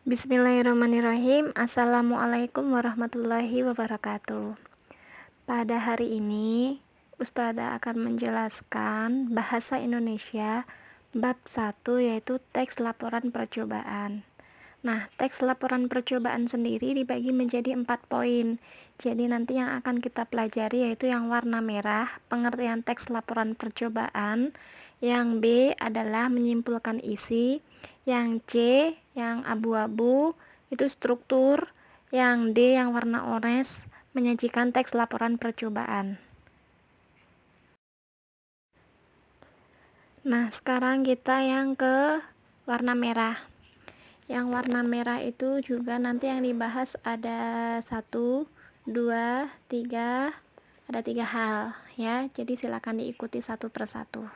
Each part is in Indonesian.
Bismillahirrahmanirrahim. Assalamualaikum warahmatullahi wabarakatuh. Pada hari ini, Ustadzah akan menjelaskan bahasa Indonesia bab 1, yaitu teks laporan percobaan. Nah, teks laporan percobaan sendiri dibagi menjadi 4 poin. Jadi nanti yang akan kita pelajari yaitu yang warna merah, pengertian teks laporan percobaan. Yang B adalah menyimpulkan isi. Yang C yang abu-abu itu struktur. Yang D yang warna orange menyajikan teks laporan percobaan. Nah, sekarang kita yang ke warna merah. Yang warna merah itu juga nanti yang dibahas ada 1, 2, 3, ada 3 hal ya. Jadi silakan diikuti satu persatu.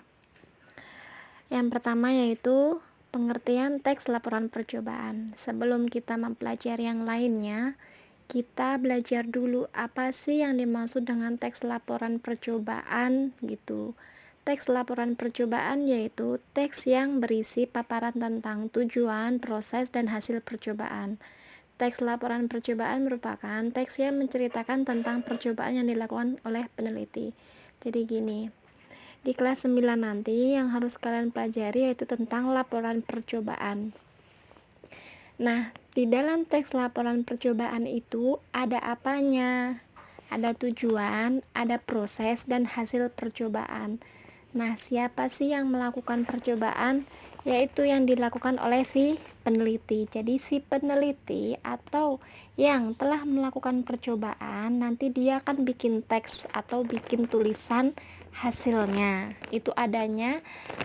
Yang pertama yaitu pengertian teks laporan percobaan. Sebelum kita mempelajari yang lainnya, kita belajar dulu apa sih yang dimaksud dengan teks laporan percobaan gitu. Teks laporan percobaan yaitu teks yang berisi paparan tentang tujuan, proses, dan hasil percobaan. Teks laporan percobaan merupakan teks yang menceritakan tentang percobaan yang dilakukan oleh peneliti. Jadi gini, di kelas 9 nanti yang harus kalian pelajari yaitu tentang laporan percobaan. Nah, di dalam teks laporan percobaan itu ada apanya? Ada tujuan, ada proses, dan hasil percobaan. Nah, siapa sih yang melakukan percobaan? Yaitu yang dilakukan oleh si peneliti. Jadi si peneliti atau yang telah melakukan percobaan nanti dia akan bikin teks atau bikin tulisan hasilnya. Itu adanya,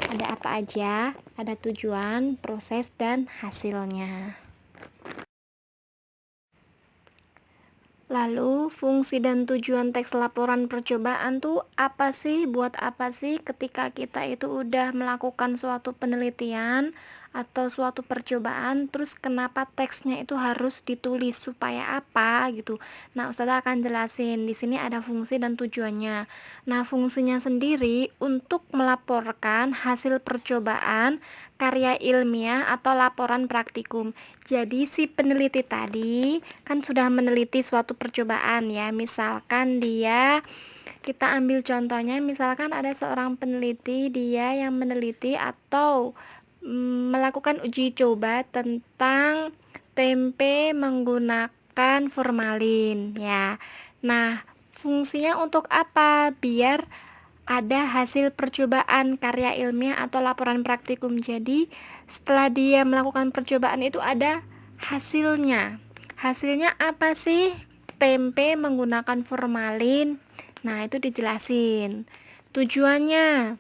ada apa aja, ada tujuan, proses, dan hasilnya. Lalu, fungsi dan tujuan teks laporan percobaan tuh apa sih? Buat apa sih ketika kita itu udah melakukan suatu penelitian atau suatu percobaan, terus kenapa teksnya itu harus ditulis supaya apa gitu. Nah, Ustazah akan jelasin. Di sini ada fungsi dan tujuannya. Nah, fungsinya sendiri untuk melaporkan hasil percobaan, karya ilmiah atau laporan praktikum. Jadi si peneliti tadi kan sudah meneliti suatu percobaan ya. Misalkan kita ambil contohnya, misalkan ada seorang peneliti, dia yang meneliti atau melakukan uji coba tentang tempe menggunakan formalin ya. Nah, fungsinya untuk apa? Biar ada hasil percobaan karya ilmiah atau laporan praktikum. Jadi setelah dia melakukan percobaan itu ada hasilnya. Hasilnya apa sih? Tempe menggunakan formalin. Nah, itu dijelasin. Tujuannya,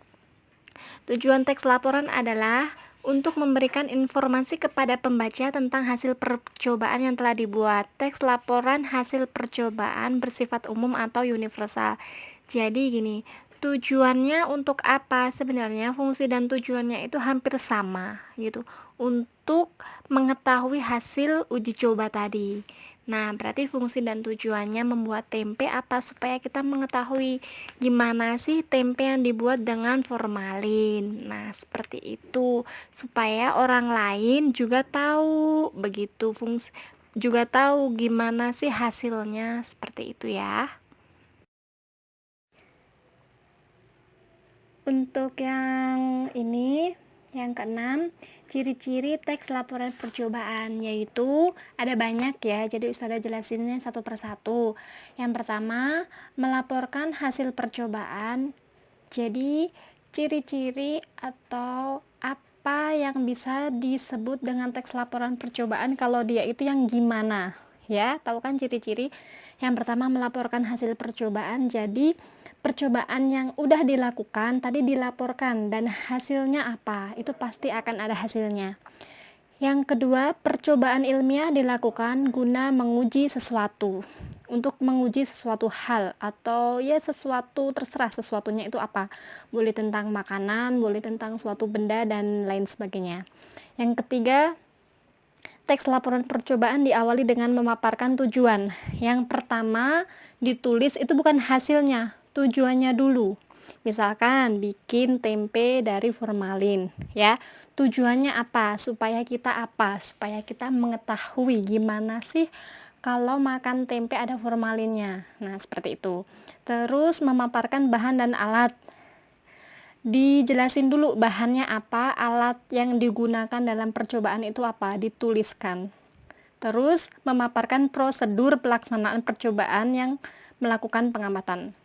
tujuan teks laporan adalah untuk memberikan informasi kepada pembaca tentang hasil percobaan yang telah dibuat. Teks laporan hasil percobaan bersifat umum atau universal. Jadi gini, tujuannya untuk apa? Sebenarnya fungsi dan tujuannya itu hampir sama gitu. Untuk mengetahui hasil uji coba tadi. Nah, berarti fungsi dan tujuannya membuat tempe apa? Supaya kita mengetahui gimana sih tempe yang dibuat dengan formalin. Nah, seperti itu. Supaya orang lain juga tahu begitu fungsi, juga tahu gimana sih hasilnya, seperti itu ya. Untuk yang ini, yang keenam, ciri-ciri teks laporan percobaan, yaitu ada banyak ya, jadi Ustazah jelasinnya satu persatu. Yang pertama, melaporkan hasil percobaan. Jadi ciri-ciri atau apa yang bisa disebut dengan teks laporan percobaan kalau dia itu yang gimana ya, tahu kan ciri-ciri. Yang pertama, melaporkan hasil percobaan. Jadi percobaan yang udah dilakukan tadi dilaporkan dan hasilnya apa, itu pasti akan ada hasilnya. Yang kedua, percobaan ilmiah dilakukan guna menguji sesuatu, untuk menguji sesuatu hal atau ya sesuatu, terserah sesuatunya itu apa, boleh tentang makanan, boleh tentang suatu benda dan lain sebagainya. Yang ketiga, teks laporan percobaan diawali dengan memaparkan tujuan. Yang pertama ditulis itu bukan hasilnya, tujuannya dulu. Misalkan bikin tempe dari formalin ya. Tujuannya apa? Supaya kita apa? Supaya kita mengetahui gimana sih kalau makan tempe ada formalinnya. Nah, seperti itu. Terus memaparkan bahan dan alat. Dijelasin dulu bahannya apa, alat yang digunakan dalam percobaan itu apa, dituliskan. Terus memaparkan prosedur pelaksanaan percobaan yang melakukan pengamatan.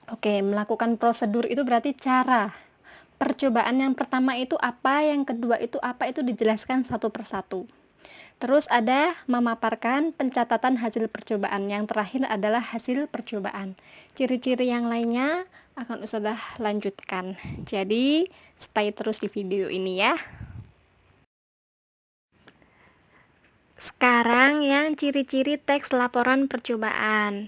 Oke, melakukan prosedur itu berarti cara. Percobaan yang pertama itu apa, yang kedua itu apa, itu dijelaskan satu persatu. Terus ada memaparkan pencatatan hasil percobaan. Yang terakhir adalah hasil percobaan. Ciri-ciri yang lainnya akan Ustazah lanjutkan. Jadi, stay terus di video ini ya. Sekarang yang ciri-ciri teks laporan percobaan.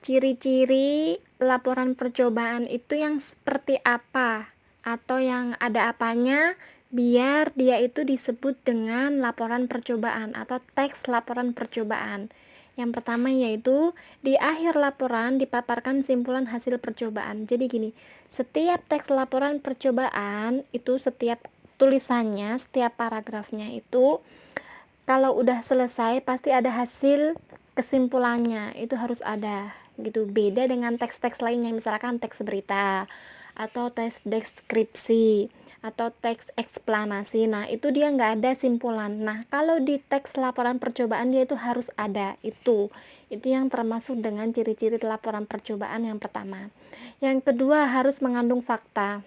Ciri-ciri laporan percobaan itu yang seperti apa? Atau yang ada apanya biar dia itu disebut dengan laporan percobaan atau teks laporan percobaan. Yang pertama yaitu di akhir laporan dipaparkan simpulan hasil percobaan. Jadi gini, setiap teks laporan percobaan itu setiap tulisannya, setiap paragrafnya itu kalau udah selesai pasti ada hasil kesimpulannya, itu harus ada gitu. Beda dengan teks-teks lainnya, misalkan teks berita atau teks deskripsi atau teks eksplanasi. Nah, itu dia nggak ada simpulan. Nah, kalau di teks laporan percobaan dia itu harus ada. Itu yang termasuk dengan ciri-ciri laporan percobaan yang pertama. Yang kedua harus mengandung fakta.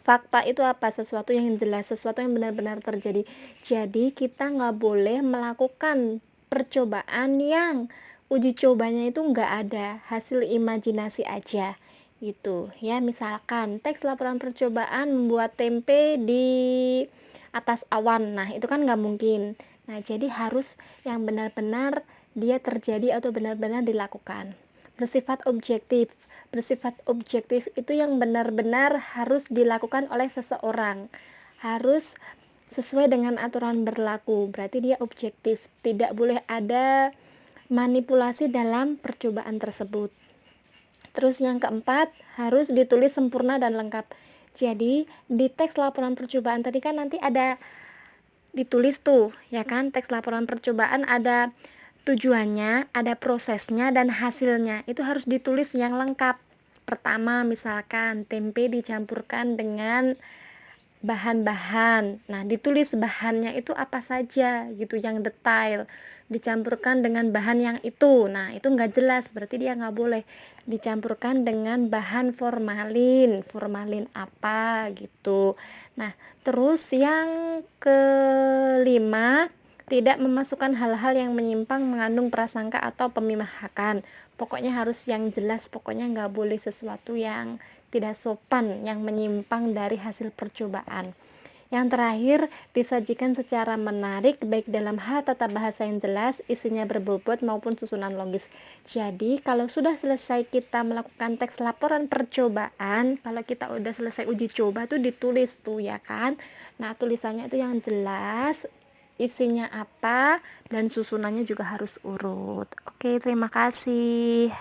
Fakta itu apa? Sesuatu yang jelas, sesuatu yang benar-benar terjadi. Jadi kita nggak boleh melakukan percobaan yang uji cobanya itu nggak ada, hasil imajinasi aja gitu ya. Misalkan teks laporan percobaan membuat tempe di atas awan, nah itu kan nggak mungkin. Nah, jadi harus yang benar-benar dia terjadi atau benar-benar dilakukan. Bersifat objektif. Bersifat objektif itu yang benar-benar harus dilakukan oleh seseorang, harus sesuai dengan aturan berlaku, berarti dia objektif, tidak boleh ada manipulasi dalam percobaan tersebut. Terus yang keempat, harus ditulis sempurna dan lengkap. Jadi di teks laporan percobaan tadi kan nanti ada ditulis tuh ya kan, teks laporan percobaan ada tujuannya, ada prosesnya dan hasilnya. Itu harus ditulis yang lengkap. Pertama, misalkan tempe dicampurkan dengan bahan-bahan. Nah, ditulis bahannya itu apa saja gitu, yang detail. Dicampurkan dengan bahan yang itu. Nah, itu nggak jelas, berarti dia nggak boleh. Dicampurkan dengan bahan formalin. Formalin apa gitu. Nah, terus yang kelima, tidak memasukkan hal-hal yang menyimpang, mengandung prasangka atau pemihakan. Pokoknya harus yang jelas, pokoknya nggak boleh sesuatu yang tidak sopan, yang menyimpang dari hasil percobaan. Yang terakhir, disajikan secara menarik baik dalam hal tata bahasa yang jelas, isinya berbobot maupun susunan logis. Jadi, kalau sudah selesai kita melakukan teks laporan percobaan, kalau kita udah selesai uji coba tuh ditulis tuh ya kan. Nah, tulisannya itu yang jelas, isinya apa, dan susunannya juga harus urut. Oke, terima kasih.